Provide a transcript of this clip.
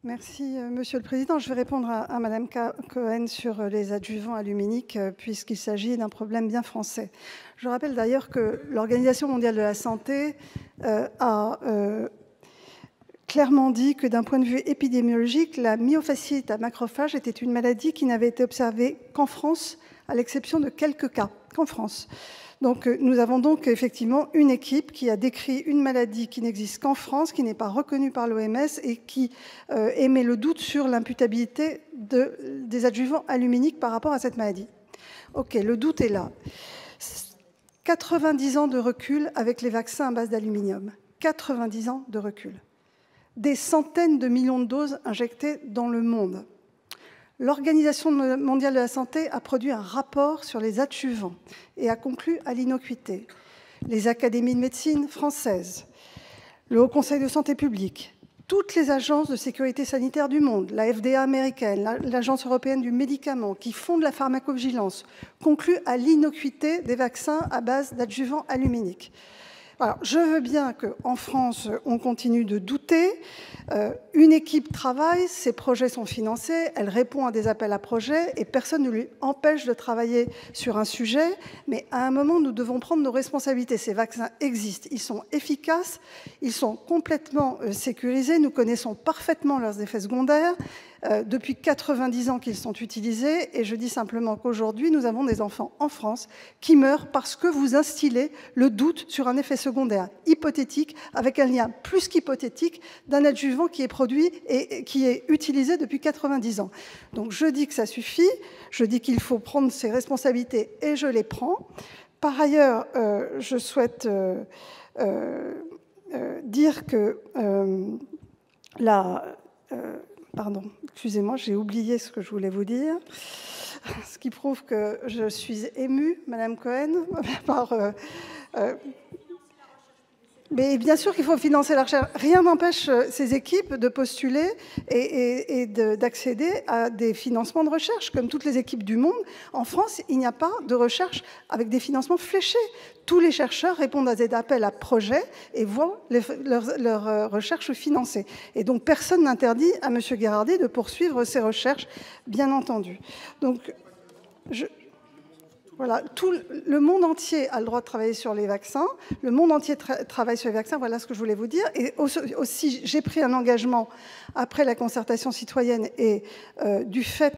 Merci, Monsieur le Président. Je vais répondre à Madame Cohen sur les adjuvants aluminiques, puisqu'il s'agit d'un problème bien français. Je rappelle d'ailleurs que l'Organisation mondiale de la santé a clairement dit que d'un point de vue épidémiologique, la myofasciite à macrophages était une maladie qui n'avait été observée qu'en France, à l'exception de quelques cas, qu'en France. Donc nous avons donc effectivement une équipe qui a décrit une maladie qui n'existe qu'en France, qui n'est pas reconnue par l'OMS et qui émet le doute sur l'imputabilité des adjuvants aluminiques par rapport à cette maladie. Ok, le doute est là. 90 ans de recul avec les vaccins à base d'aluminium. 90 ans de recul. Des centaines de millions de doses injectées dans le monde. L'Organisation mondiale de la santé a produit un rapport sur les adjuvants et a conclu à l'innocuité. Les académies de médecine françaises, le Haut Conseil de santé publique, toutes les agences de sécurité sanitaire du monde, la FDA américaine, l'Agence européenne du médicament, qui font de la pharmacovigilance, concluent à l'innocuité des vaccins à base d'adjuvants aluminiques. Alors, je veux bien qu'en France, on continue de douter. Une équipe travaille, ses projets sont financés, elle répond à des appels à projets et personne ne lui empêche de travailler sur un sujet. Mais à un moment, nous devons prendre nos responsabilités. Ces vaccins existent, ils sont efficaces, ils sont complètement sécurisés. Nous connaissons parfaitement leurs effets secondaires. Depuis 90 ans qu'ils sont utilisés, et je dis simplement qu'aujourd'hui, nous avons des enfants en France qui meurent parce que vous instillez le doute sur un effet secondaire hypothétique, avec un lien plus qu'hypothétique d'un adjuvant qui est produit et qui est utilisé depuis 90 ans. Donc je dis que ça suffit, je dis qu'il faut prendre ses responsabilités, et je les prends. Par ailleurs, je souhaite dire que pardon, excusez-moi, j'ai oublié ce que je voulais vous dire, ce qui prouve que je suis émue, Madame Cohen, par... Mais bien sûr qu'il faut financer la recherche. Rien n'empêche ces équipes de postuler et d'accéder à des financements de recherche, comme toutes les équipes du monde. En France, il n'y a pas de recherche avec des financements fléchés. Tous les chercheurs répondent à des appels à projets et voient leurs recherches financées. Et donc, personne n'interdit à M. Gherardi de poursuivre ses recherches, bien entendu. Donc, voilà, tout le monde entier a le droit de travailler sur les vaccins. Le monde entier travaille sur les vaccins. Voilà ce que je voulais vous dire. Et aussi, j'ai pris un engagement après la concertation citoyenne et du fait